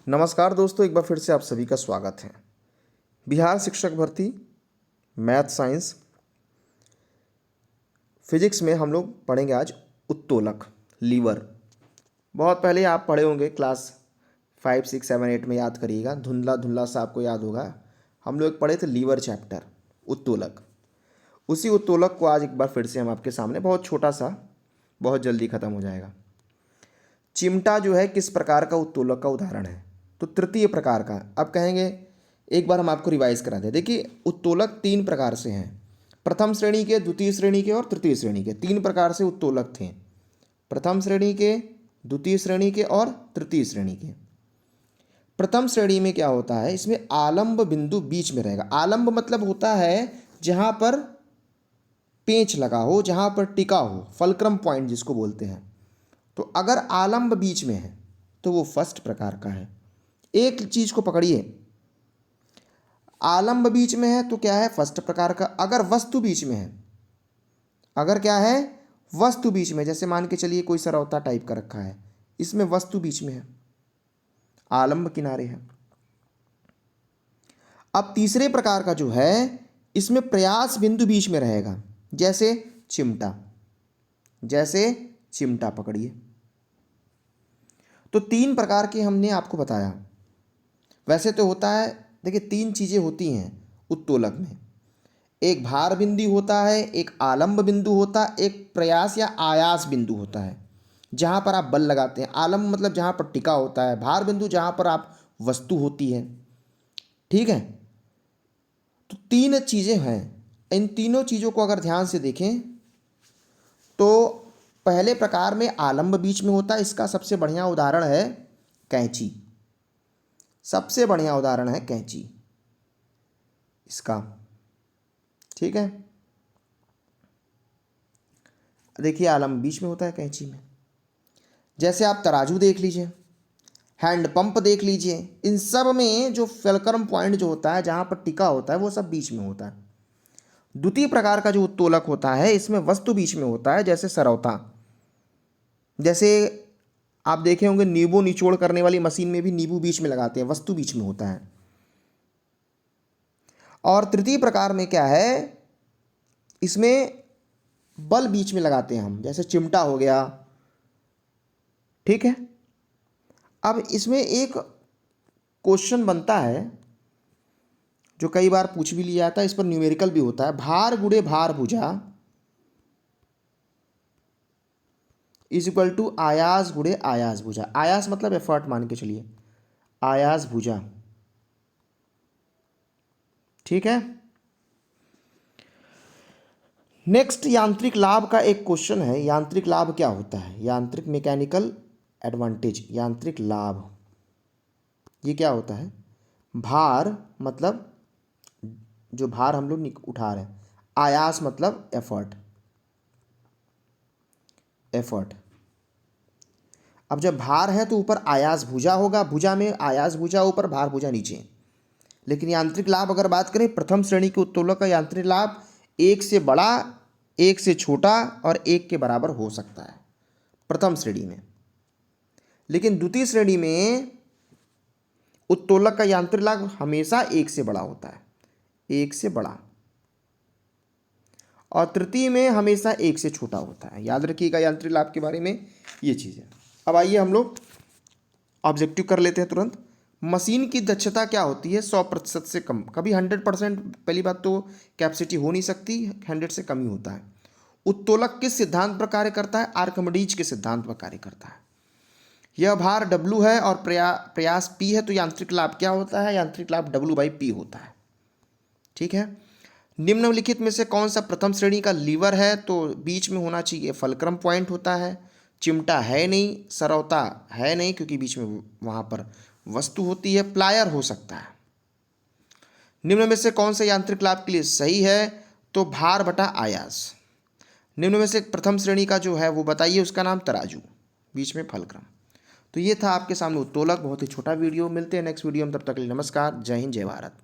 नमस्कार दोस्तों, एक बार फिर से आप सभी का स्वागत है। बिहार शिक्षक भर्ती मैथ साइंस फिजिक्स में हम लोग पढ़ेंगे आज उत्तोलक, लीवर। बहुत पहले आप पढ़े होंगे, क्लास 5, 6, 7, 8 में याद करिएगा, धुंधला धुंधला सा आपको याद होगा। हम लोग पढ़े थे लीवर चैप्टर, उत्तोलक। उसी उत्तोलक को आज एक बार फिर से हम आपके सामने, बहुत छोटा सा, बहुत जल्दी ख़त्म हो जाएगा। चिमटा जो है किस प्रकार का उत्तोलक का उदाहरण है? तो तृतीय प्रकार का। अब कहेंगे एक बार हम आपको रिवाइज करा दें। देखिए, उत्तोलक 3 प्रकार से हैं। प्रथम श्रेणी के, द्वितीय श्रेणी के और तृतीय श्रेणी के, 3 प्रकार से उत्तोलक थे। प्रथम श्रेणी के, द्वितीय श्रेणी के और तृतीय श्रेणी के। प्रथम श्रेणी में क्या होता है, इसमें आलंब बिंदु बीच में रहेगा। आलंब मतलब होता है जहां पर पेंच लगा हो, जहां पर टिका हो, फलक्रम पॉइंट जिसको बोलते हैं। तो अगर आलंब बीच में है तो वो फर्स्ट प्रकार का है। एक चीज को पकड़िए, आलंब बीच में है तो क्या है, फर्स्ट प्रकार का। अगर वस्तु बीच में है, अगर क्या है, वस्तु बीच में, जैसे मान के चलिए कोई सरौता टाइप का रखा है, इसमें वस्तु बीच में है, आलंब किनारे है। अब तीसरे प्रकार का जो है, इसमें प्रयास बिंदु बीच में रहेगा, जैसे चिमटा, जैसे चिमटा पकड़िए। तो 3 प्रकार के हमने आपको बताया। वैसे तो होता है, देखिए 3 चीज़ें होती हैं उत्तोलक में। एक भार बिंदु होता है, एक आलंब बिंदु होता है, एक प्रयास या आयास बिंदु होता है, जहाँ पर आप बल लगाते हैं। आलंब मतलब जहाँ पर टिका होता है, भार बिंदु जहाँ पर आप वस्तु होती है। ठीक है, तो 3 चीज़ें हैं। इन तीनों चीज़ों को अगर ध्यान से देखें तो पहले प्रकार में आलंब बीच में होता है। इसका सबसे बढ़िया उदाहरण है कैंची। सबसे बढ़िया उदाहरण है कैंची इसका। ठीक है, देखिए आलंब बीच में होता है कैंची में। जैसे आप तराजू देख लीजिए, हैंडपंप देख लीजिए, इन सब में जो फलक्रम पॉइंट जो होता है, जहां पर टिका होता है, वो सब बीच में होता है। द्वितीय प्रकार का जो उत्तोलक होता है, इसमें वस्तु बीच में होता है, जैसे सरौता। जैसे आप देखे होंगे नींबू निचोड़ करने वाली मशीन में भी नींबू बीच में लगाते हैं, वस्तु बीच में होता है। और तृतीय प्रकार में क्या है, इसमें बल बीच में लगाते हैं हम, जैसे चिमटा हो गया। ठीक है, अब इसमें एक क्वेश्चन बनता है जो कई बार पूछ भी लिया जाता है, इस पर न्यूमेरिकल भी होता है। भार गुणे भार भुजा इज इक्वल टू आयास गुणे आयास भुजा। आयास मतलब एफर्ट मान के चलिए, आयास भुजा। ठीक है, नेक्स्ट यांत्रिक लाभ का एक क्वेश्चन है। यांत्रिक लाभ क्या होता है? यांत्रिक मैकेनिकल एडवांटेज, यांत्रिक लाभ, ये क्या होता है? भार मतलब जो भार हम लोग उठा रहे हैं, आयास मतलब एफर्ट, एफर्ट। अब जब भार है तो ऊपर आयास भुजा होगा, भुजा में आयास भुजा ऊपर, भार भुजा नीचे। लेकिन यांत्रिक लाभ अगर बात करें, प्रथम श्रेणी के उत्तोलक का यांत्रिक लाभ 1 से बड़ा, 1 से छोटा और 1 के बराबर हो सकता है प्रथम श्रेणी में। लेकिन द्वितीय श्रेणी में उत्तोलक का यांत्रिक लाभ हमेशा 1 से बड़ा होता है, 1 से बड़ा, और तृतीय में हमेशा 1 से छोटा होता है। याद रखिएगा यांत्रिक लाभ के बारे में ये चीज़ें। अब आइए हम लोग ऑब्जेक्टिव कर लेते हैं तुरंत। मशीन की दक्षता क्या होती है? 100% से कम, कभी 100%। पहली बात तो कैपेसिटी हो नहीं सकती, 100 से कम ही होता है। उत्तोलक किस सिद्धांत पर कार्य करता है? आर्किमिडीज के सिद्धांत पर कार्य करता है। यह भार W है और प्रयास P है, तो यांत्रिक लाभ क्या होता है? यांत्रिक लाभ W/P होता है। ठीक है, निम्नलिखित में से कौन सा प्रथम श्रेणी का लीवर है? तो बीच में होना चाहिए फलक्रम पॉइंट होता है। चिमटा है नहीं, सरौता है नहीं, क्योंकि बीच में वहाँ पर वस्तु होती है। प्लायर हो सकता है। निम्न में से कौन सा यांत्रिक लाभ के लिए सही है? तो भार बटा आयास। निम्न में से प्रथम श्रेणी का जो है वो बताइए, उसका नाम तराजू, बीच में फलक्रम। तो ये था आपके सामने उत्तोलक, बहुत ही छोटा वीडियो। मिलते हैं नेक्स्ट वीडियो में, तब तक के लिए नमस्कार, जय हिंद, जय भारत।